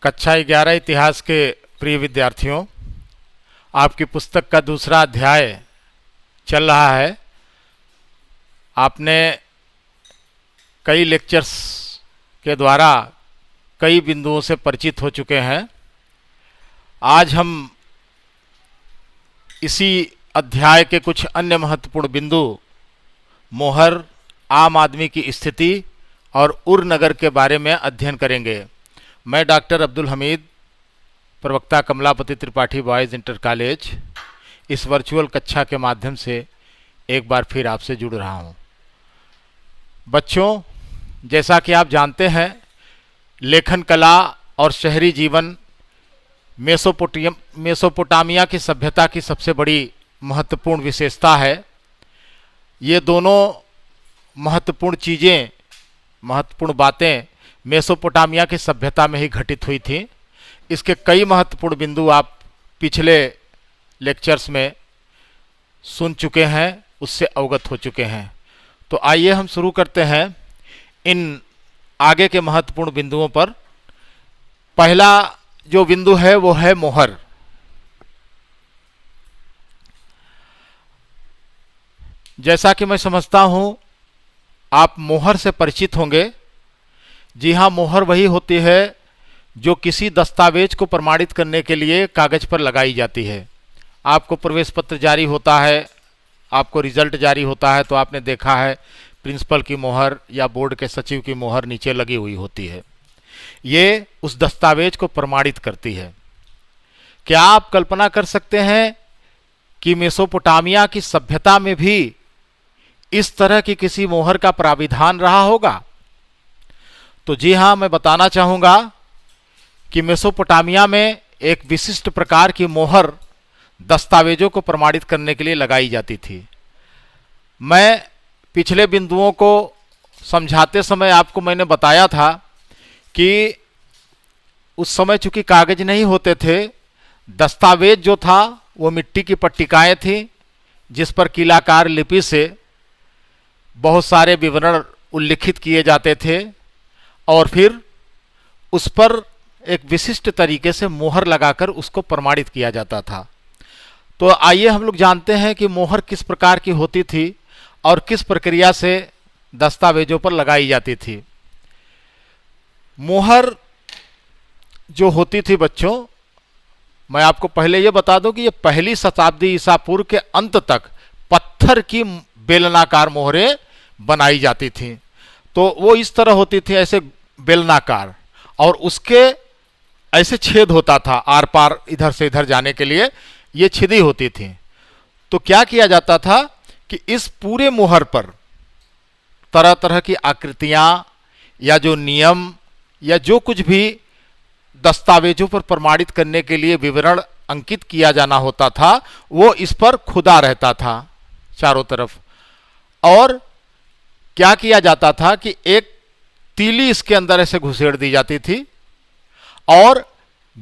कक्षा 11 इतिहास के प्रिय विद्यार्थियों, आपकी पुस्तक का दूसरा अध्याय चल रहा है। आपने कई लेक्चर्स के द्वारा कई बिंदुओं से परिचित हो चुके हैं। आज हम इसी अध्याय के कुछ अन्य महत्वपूर्ण बिंदु मोहर, आम आदमी की स्थिति और उर नगर के बारे में अध्ययन करेंगे। मैं डॉक्टर अब्दुल हमीद, प्रवक्ता Kamlapati Tripathi boys inter college, इस वर्चुअल कक्षा के माध्यम से एक बार फिर आपसे जुड़ रहा हूं। बच्चों, जैसा कि आप जानते हैं, लेखन कला और शहरी जीवन मेसोपोटामिया की सभ्यता की सबसे बड़ी महत्वपूर्ण विशेषता है। ये दोनों महत्वपूर्ण चीज़ें, महत्वपूर्ण बातें मेसोपोटामिया की सभ्यता में ही घटित हुई थी। इसके कई महत्वपूर्ण बिंदु आप पिछले लेक्चर्स में सुन चुके हैं, उससे अवगत हो चुके हैं। तो आइए हम शुरू करते हैं इन आगे के महत्वपूर्ण बिंदुओं पर। पहला जो बिंदु है वो है मोहर। जैसा कि मैं समझता हूं आप मोहर से परिचित होंगे। जी हाँ, मोहर वही होती है जो किसी दस्तावेज को प्रमाणित करने के लिए कागज पर लगाई जाती है। आपको प्रवेश पत्र जारी होता है, आपको रिजल्ट जारी होता है, तो आपने देखा है प्रिंसिपल की मोहर या बोर्ड के सचिव की मोहर नीचे लगी हुई होती है। ये उस दस्तावेज को प्रमाणित करती है। क्या आप कल्पना कर सकते हैं कि मेसोपोटामिया की सभ्यता में भी इस तरह की किसी मोहर का प्राविधान रहा होगा? तो जी हाँ, मैं बताना चाहूँगा कि मेसोपोटामिया में एक विशिष्ट प्रकार की मोहर दस्तावेजों को प्रमाणित करने के लिए लगाई जाती थी। मैं पिछले बिंदुओं को समझाते समय आपको मैंने बताया था कि उस समय चूंकि कागज नहीं होते थे, दस्तावेज जो था वो मिट्टी की पट्टिकाएं थी जिस पर कीलाकार लिपि से बहुत सारे विवरण उल्लिखित किए जाते थे और फिर उस पर एक विशिष्ट तरीके से मोहर लगाकर उसको प्रमाणित किया जाता था। तो आइए हम लोग जानते हैं कि मोहर किस प्रकार की होती थी और किस प्रक्रिया से दस्तावेजों पर लगाई जाती थी। मोहर जो होती थी बच्चों, मैं आपको पहले ये बता दूं कि ये पहली शताब्दी ईसा पूर्व के अंत तक पत्थर की बेलनाकार मोहरें बनाई जाती थी। तो वो इस तरह होती थी, ऐसे बेलनाकार, और उसके ऐसे छेद होता था आर पार इधर से इधर जाने के लिए, ये छिदी होती थी। तो क्या किया जाता था कि इस पूरे मोहर पर तरह तरह की आकृतियां या जो नियम या जो कुछ भी दस्तावेजों पर प्रमाणित करने के लिए विवरण अंकित किया जाना होता था, वो इस पर खुदा रहता था चारों तरफ। और क्या किया जाता था कि एक तीली इसके अंदर ऐसे घुसेड़ दी जाती थी और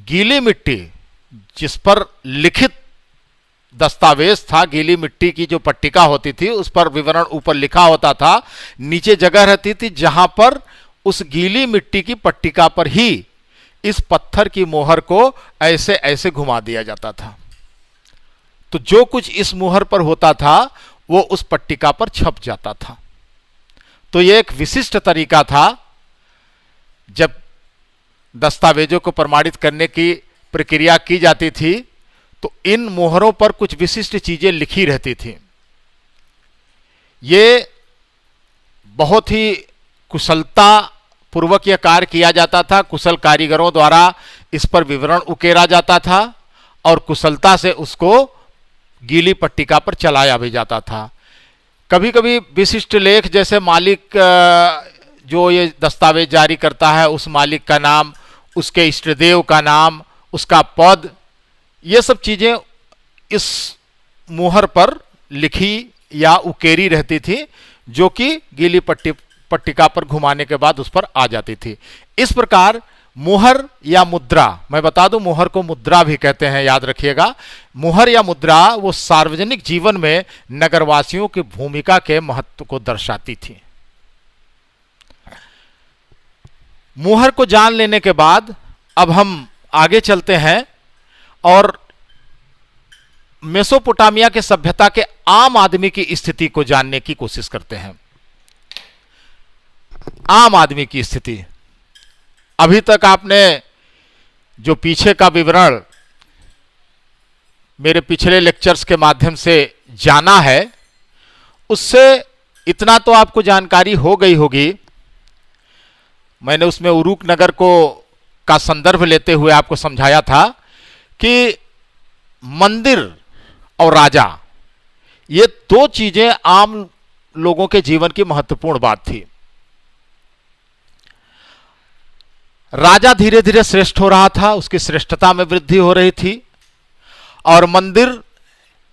गीली मिट्टी जिस पर लिखित दस्तावेज था, गीली मिट्टी की जो पट्टिका होती थी उस पर विवरण ऊपर लिखा होता था, नीचे जगह रहती थी जहां पर उस गीली मिट्टी की पट्टिका पर ही इस पत्थर की मोहर को ऐसे ऐसे घुमा दिया जाता था। तो जो कुछ इस मोहर पर होता था वो उस पट्टिका पर छप जाता था। तो यह एक विशिष्ट तरीका था जब दस्तावेजों को प्रमाणित करने की प्रक्रिया की जाती थी, तो इन मोहरों पर कुछ विशिष्ट चीजें लिखी रहती थी। ये बहुत ही कुशलता पूर्वक यह कार्य किया जाता था। कुशल कारीगरों द्वारा इस पर विवरण उकेरा जाता था और कुशलता से उसको गीली पट्टिका पर चलाया भी जाता था। कभी कभी विशिष्ट लेख, जैसे मालिक जो ये दस्तावेज जारी करता है उस मालिक का नाम, उसके इष्टदेव का नाम, उसका पद, ये सब चीजें इस मुहर पर लिखी या उकेरी रहती थी, जो कि गीली पट्टिका पर घुमाने के बाद उस पर आ जाती थी। इस प्रकार मुहर या मुद्रा, मैं बता दूं मुहर को मुद्रा भी कहते हैं, याद रखिएगा। मुहर या मुद्रा वो सार्वजनिक जीवन में नगरवासियों की भूमिका के महत्व को दर्शाती थी। मुहर को जान लेने के बाद अब हम आगे चलते हैं और मेसोपोटामिया के सभ्यता के आम आदमी की स्थिति को जानने की कोशिश करते हैं। आम आदमी की स्थिति, अभी तक आपने जो पीछे का विवरण मेरे पिछले लेक्चर्स के माध्यम से जाना है, उससे इतना तो आपको जानकारी हो गई होगी। मैंने उसमें उरूक नगर को का संदर्भ लेते हुए आपको समझाया था कि मंदिर और राजा, ये दो चीजें आम लोगों के जीवन की महत्वपूर्ण बात थी। राजा धीरे धीरे श्रेष्ठ हो रहा था, उसकी श्रेष्ठता में वृद्धि हो रही थी, और मंदिर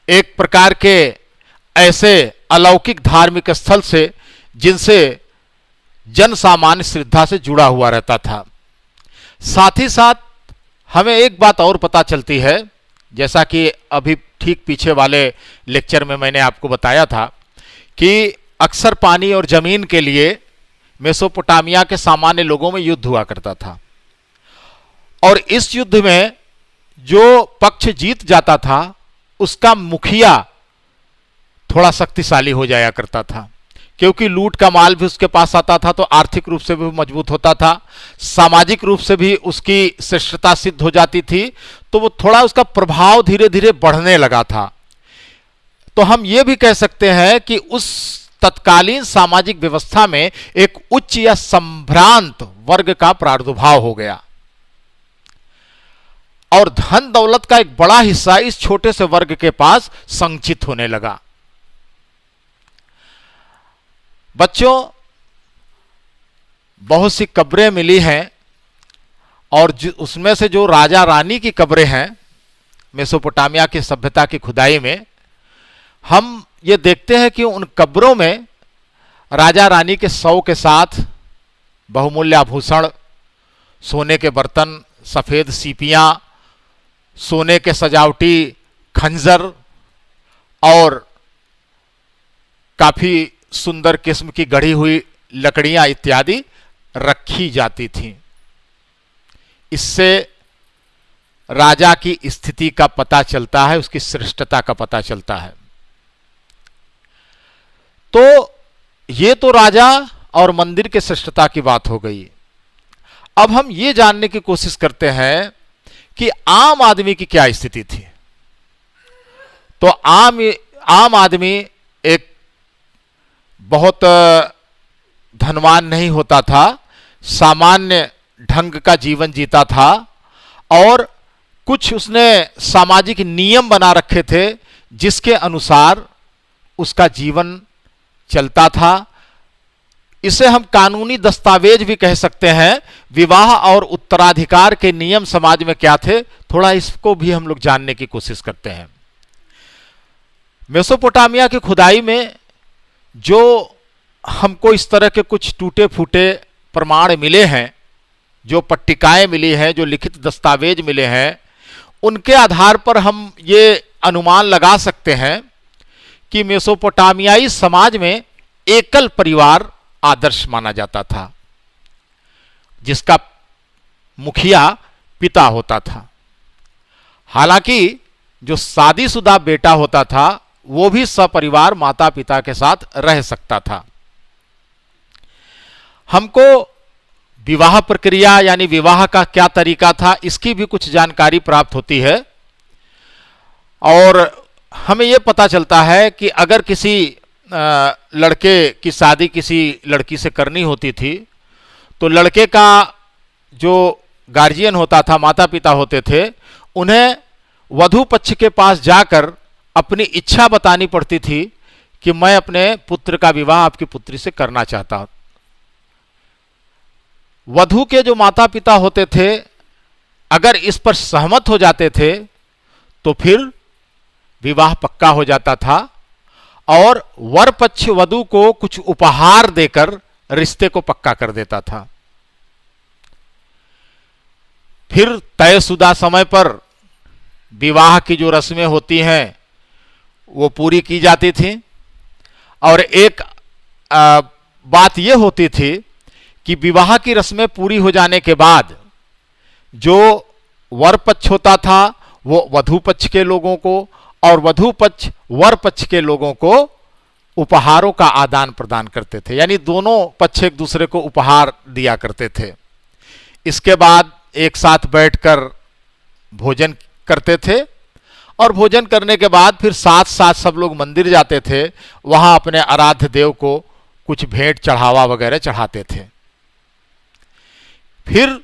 एक प्रकार के ऐसे अलौकिक धार्मिक स्थल से जिनसे जन सामान्य श्रद्धा से जुड़ा हुआ रहता था। साथ ही साथ हमें एक बात और पता चलती है, जैसा कि अभी ठीक पीछे वाले लेक्चर में मैंने आपको बताया था कि अक्सर पानी और जमीन के लिए मेसोपोटामिया के सामान्य लोगों में युद्ध हुआ करता था, और इस युद्ध में जो पक्ष जीत जाता था उसका मुखिया थोड़ा शक्तिशाली हो जाया करता था, क्योंकि लूट का माल भी उसके पास आता था, तो आर्थिक रूप से भी मजबूत होता था, सामाजिक रूप से भी उसकी श्रेष्ठता सिद्ध हो जाती थी, तो वो थोड़ा उसका प्रभाव धीरे धीरे बढ़ने लगा था। तो हम ये भी कह सकते हैं कि उस तत्कालीन सामाजिक व्यवस्था में एक उच्च या संभ्रांत वर्ग का प्रादुर्भाव हो गया, और धन दौलत का एक बड़ा हिस्सा इस छोटे से वर्ग के पास संचित होने लगा। बच्चों, बहुत सी कब्रें मिली हैं, और उसमें से जो राजा रानी की कब्रें हैं मेसोपोटामिया की सभ्यता की खुदाई में, हम ये देखते हैं कि उन कब्रों में राजा रानी के शव के साथ बहुमूल्य आभूषण, सोने के बर्तन, सफेद सीपियां, सोने के सजावटी खंजर और काफी सुंदर किस्म की गढ़ी हुई लकड़ियां इत्यादि रखी जाती थीं। इससे राजा की स्थिति का पता चलता है, उसकी श्रेष्ठता का पता चलता है। तो ये तो राजा और मंदिर के श्रेष्ठता की बात हो गई। अब हम ये जानने की कोशिश करते हैं कि आम आदमी की क्या स्थिति थी। तो आम आदमी एक बहुत धनवान नहीं होता था, सामान्य ढंग का जीवन जीता था, और कुछ उसने सामाजिक नियम बना रखे थे जिसके अनुसार उसका जीवन चलता था। इसे हम कानूनी दस्तावेज भी कह सकते हैं। विवाह और उत्तराधिकार के नियम समाज में क्या थे, थोड़ा इसको भी हम लोग जानने की कोशिश करते हैं। मेसोपोटामिया की खुदाई में जो हमको इस तरह के कुछ टूटे फूटे प्रमाण मिले हैं, जो पट्टिकाएं मिली हैं, जो लिखित दस्तावेज मिले हैं, उनके आधार पर हम ये अनुमान लगा सकते हैं कि मेसोपोटामियाई समाज में एकल परिवार आदर्श माना जाता था, जिसका मुखिया पिता होता था। हालांकि जो शादीशुदा बेटा होता था वो भी सपरिवार माता पिता के साथ रह सकता था। हमको विवाह प्रक्रिया यानी विवाह का क्या तरीका था, इसकी भी कुछ जानकारी प्राप्त होती है, और हमें यह पता चलता है कि अगर किसी लड़के की शादी किसी लड़की से करनी होती थी, तो लड़के का जो गार्जियन होता था, माता पिता होते थे, उन्हें वधू पक्ष के पास जाकर अपनी इच्छा बतानी पड़ती थी कि मैं अपने पुत्र का विवाह आपकी पुत्री से करना चाहता हूं। वधू के जो माता पिता होते थे अगर इस पर सहमत हो जाते थे तो फिर विवाह पक्का हो जाता था, और वर पक्ष वधू को कुछ उपहार देकर रिश्ते को पक्का कर देता था। फिर तयशुदा समय पर विवाह की जो रस्में होती हैं वो पूरी की जाती थी, और एक बात यह होती थी कि विवाह की रस्में पूरी हो जाने के बाद जो वर पक्ष होता था वो वधू पक्ष के लोगों को और वधू पक्ष वर पक्ष के लोगों को उपहारों का आदान प्रदान करते थे, यानी दोनों पक्ष एक दूसरे को उपहार दिया करते थे। इसके बाद एक साथ बैठकर भोजन करते थे और भोजन करने के बाद फिर साथ साथ सब लोग मंदिर जाते थे, वहां अपने आराध्य देव को कुछ भेंट चढ़ावा वगैरह चढ़ाते थे। फिर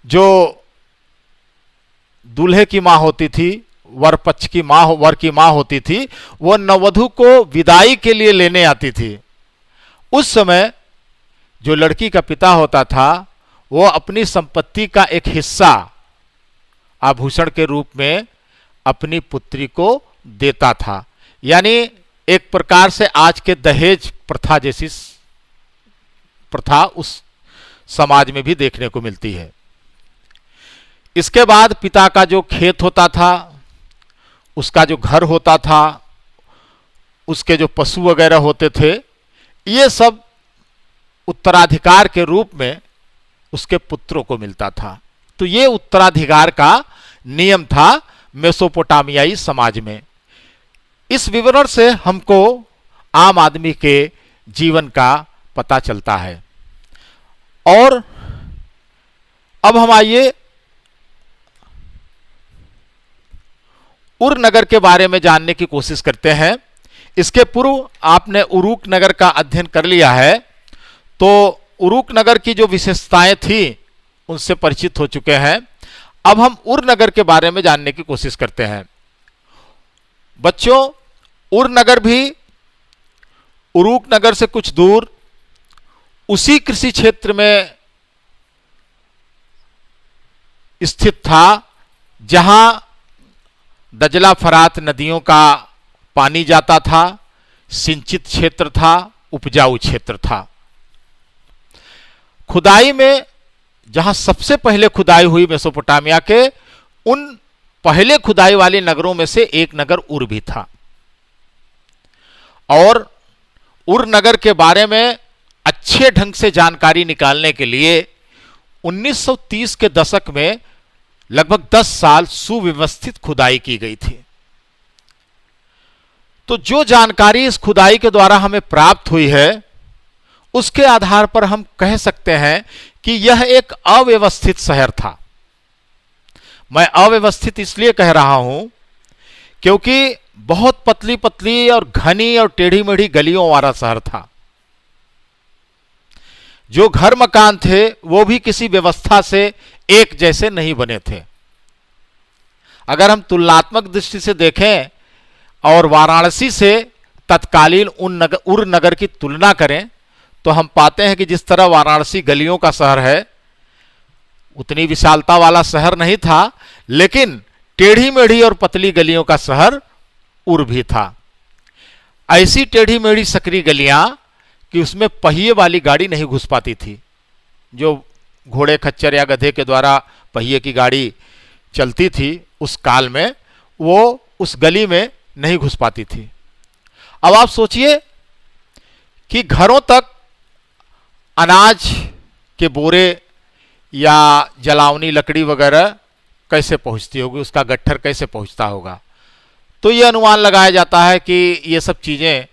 जो दूल्हे की मां होती थी, वर पक्ष की मां, वर की मां होती थी, वो नववधु को विदाई के लिए लेने आती थी। उस समय जो लड़की का पिता होता था वो अपनी संपत्ति का एक हिस्सा आभूषण के रूप में अपनी पुत्री को देता था, यानी एक प्रकार से आज के दहेज प्रथा जैसी प्रथा उस समाज में भी देखने को मिलती है। इसके बाद पिता का जो खेत होता था, उसका जो घर होता था, उसके जो पशु वगैरह होते थे, ये सब उत्तराधिकार के रूप में उसके पुत्रों को मिलता था। तो ये उत्तराधिकार का नियम था मेसोपोटामियाई समाज में। इस विवरण से हमको आम आदमी के जीवन का पता चलता है। और अब हम आइए उर नगर के बारे में जानने की कोशिश करते हैं। इसके पूर्व आपने उरुक नगर का अध्ययन कर लिया है, तो उरुक नगर की जो विशेषताएं थी उनसे परिचित हो चुके हैं। अब हम उर नगर के बारे में जानने की कोशिश करते हैं। बच्चों, उर नगर भी उरुक नगर से कुछ दूर उसी कृषि क्षेत्र में स्थित था जहां दजला फरात नदियों का पानी जाता था, सिंचित क्षेत्र था, उपजाऊ क्षेत्र था। खुदाई में जहां सबसे पहले खुदाई हुई मेसोपोटामिया के, उन पहले खुदाई वाले नगरों में से एक नगर उर भी था। और उर नगर के बारे में अच्छे ढंग से जानकारी निकालने के लिए 1930 के दशक में लगभग 10 साल सुव्यवस्थित खुदाई की गई थी। तो जो जानकारी इस खुदाई के द्वारा हमें प्राप्त हुई है, उसके आधार पर हम कह सकते हैं कि यह एक अव्यवस्थित शहर था। मैं अव्यवस्थित इसलिए कह रहा हूं क्योंकि बहुत पतली पतली और घनी और टेढ़ी मेढ़ी गलियों वाला शहर था। जो घर मकान थे वो भी किसी व्यवस्था से एक जैसे नहीं बने थे। अगर हम तुलनात्मक दृष्टि से देखें और वाराणसी से तत्कालीन उर नगर की तुलना करें, तो हम पाते हैं कि जिस तरह वाराणसी गलियों का शहर है, उतनी विशालता वाला शहर नहीं था, लेकिन टेढ़ी मेढ़ी और पतली गलियों का शहर उर भी था। ऐसी टेढ़ी मेढ़ी सकरी गलियां कि उसमें पहिए वाली गाड़ी नहीं घुस पाती थी। जो घोड़े खच्चर या गधे के द्वारा पहिए की गाड़ी चलती थी उस काल में, वो उस गली में नहीं घुस पाती थी। अब आप सोचिए कि घरों तक अनाज के बोरे या जलावनी लकड़ी वगैरह कैसे पहुंचती होगी, उसका गट्ठर कैसे पहुंचता होगा। तो ये अनुमान लगाया जाता है कि ये सब चीज़ें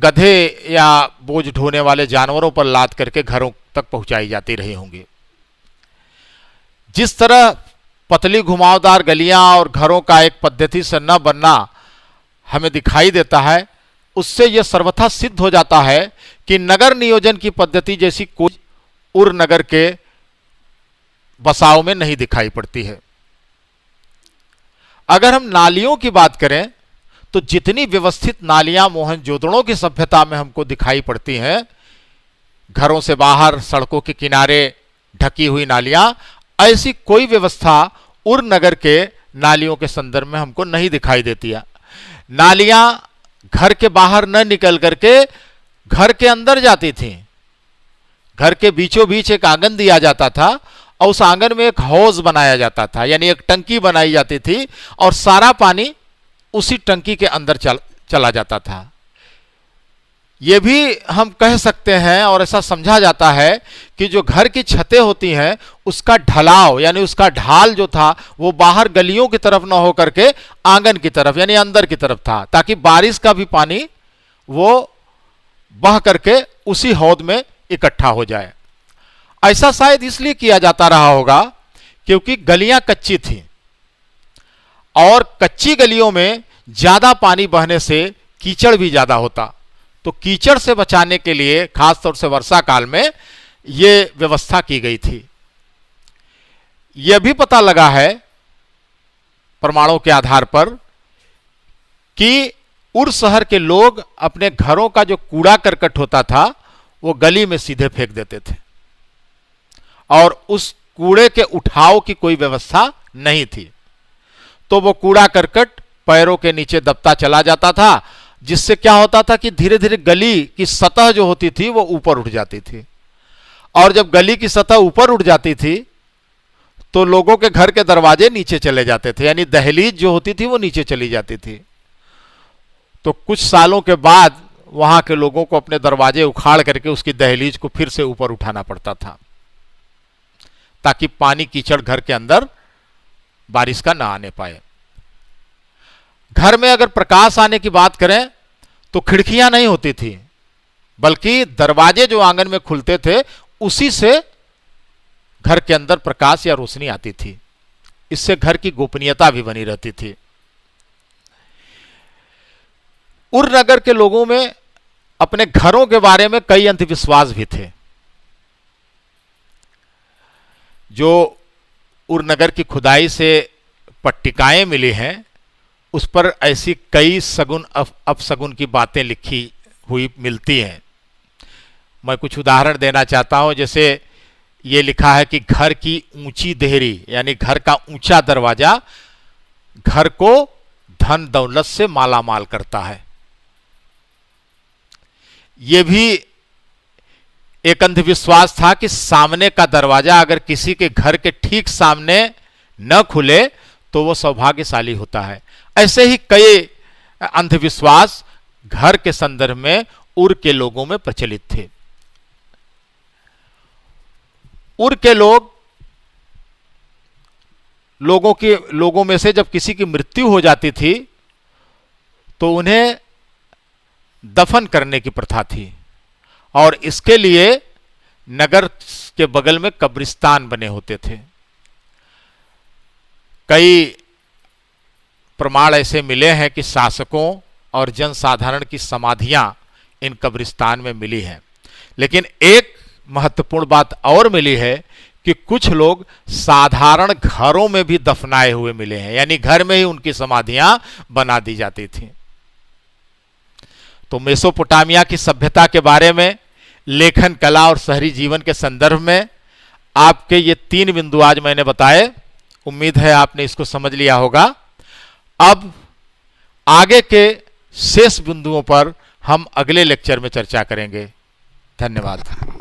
गधे या बोझ ढोने वाले जानवरों पर लाद करके घरों तक पहुंचाई जाती रही होंगी। जिस तरह पतली घुमावदार गलियां और घरों का एक पद्धति से न बनना हमें दिखाई देता है, उससे यह सर्वथा सिद्ध हो जाता है कि नगर नियोजन की पद्धति जैसी कोई उर नगर के बसाव में नहीं दिखाई पड़ती है। अगर हम नालियों की बात करें तो जितनी व्यवस्थित नालियां मोहनजोदड़ो की सभ्यता में हमको दिखाई पड़ती हैं, घरों से बाहर सड़कों के किनारे ढकी हुई नालियां, ऐसी कोई व्यवस्था उर नगर के नालियों के संदर्भ में हमको नहीं दिखाई देती है। नालियां घर के बाहर न निकल करके घर के अंदर जाती थी। घर के बीचों बीच एक आंगन दिया जाता था और उस आंगन में एक हौज बनाया जाता था, यानी एक टंकी बनाई जाती थी और सारा पानी उसी टंकी के अंदर चला जाता था। ये भी हम कह सकते हैं और ऐसा समझा जाता है कि जो घर की छतें होती हैं उसका ढलाव यानी उसका ढाल जो था वो बाहर गलियों की तरफ ना हो करके आंगन की तरफ यानी अंदर की तरफ था, ताकि बारिश का भी पानी वो बह करके उसी हौद में इकट्ठा हो जाए। ऐसा शायद इसलिए किया जाता रहा होगा क्योंकि गलियां कच्ची थीं और कच्ची गलियों में ज्यादा पानी बहने से कीचड़ भी ज्यादा होता, तो कीचड़ से बचाने के लिए खासतौर से वर्षा काल में यह व्यवस्था की गई थी। यह भी पता लगा है प्रमाणों के आधार पर कि उर शहर के लोग अपने घरों का जो कूड़ा करकट होता था वो गली में सीधे फेंक देते थे और उस कूड़े के उठाव की कोई व्यवस्था नहीं थी, तो वो कूड़ा करकट पैरों के नीचे दबता चला जाता था, जिससे क्या होता था कि धीरे धीरे गली की सतह जो होती थी वो ऊपर उठ जाती थी, और जब गली की सतह ऊपर उठ जाती थी तो लोगों के घर के दरवाजे नीचे चले जाते थे, यानी दहलीज जो होती थी वो नीचे चली जाती थी। तो कुछ सालों के बाद वहां के लोगों को अपने दरवाजे उखाड़ करके उसकी दहलीज को फिर से ऊपर उठाना पड़ता था, ताकि पानी कीचड़ घर के अंदर बारिश का ना आने पाए। घर में अगर प्रकाश आने की बात करें तो खिड़कियां नहीं होती थी, बल्कि दरवाजे जो आंगन में खुलते थे उसी से घर के अंदर प्रकाश या रोशनी आती थी। इससे घर की गोपनीयता भी बनी रहती थी। उर नगर के लोगों में अपने घरों के बारे में कई अंधविश्वास भी थे। जो उर नगर की खुदाई से पट्टिकाएं मिली हैं उस पर ऐसी कई सगुन अपसगुन की बातें लिखी हुई मिलती हैं। मैं कुछ उदाहरण देना चाहता हूं। जैसे ये लिखा है कि घर की ऊंची देहरी यानी घर का ऊंचा दरवाजा घर को धन दौलत से मालामाल करता है। यह भी एक अंधविश्वास था कि सामने का दरवाजा अगर किसी के घर के ठीक सामने न खुले तो वो सौभाग्यशाली होता है। ऐसे ही कई अंधविश्वास घर के संदर्भ में उर के लोगों में प्रचलित थे। उर के लोगों में से जब किसी की मृत्यु हो जाती थी तो उन्हें दफन करने की प्रथा थी, और इसके लिए नगर के बगल में कब्रिस्तान बने होते थे। कई प्रमाण ऐसे मिले हैं कि शासकों और जनसाधारण की समाधियां इन कब्रिस्तान में मिली हैं। लेकिन एक महत्वपूर्ण बात और मिली है कि कुछ लोग साधारण घरों में भी दफनाए हुए मिले हैं, यानी घर में ही उनकी समाधियां बना दी जाती थी। तो मेसोपोटामिया की सभ्यता के बारे में, लेखन कला और शहरी जीवन के संदर्भ में आपके ये 3 बिंदु आज मैंने बताए। उम्मीद है आपने इसको समझ लिया होगा। अब आगे के शेष बिंदुओं पर हम अगले लेक्चर में चर्चा करेंगे। धन्यवाद।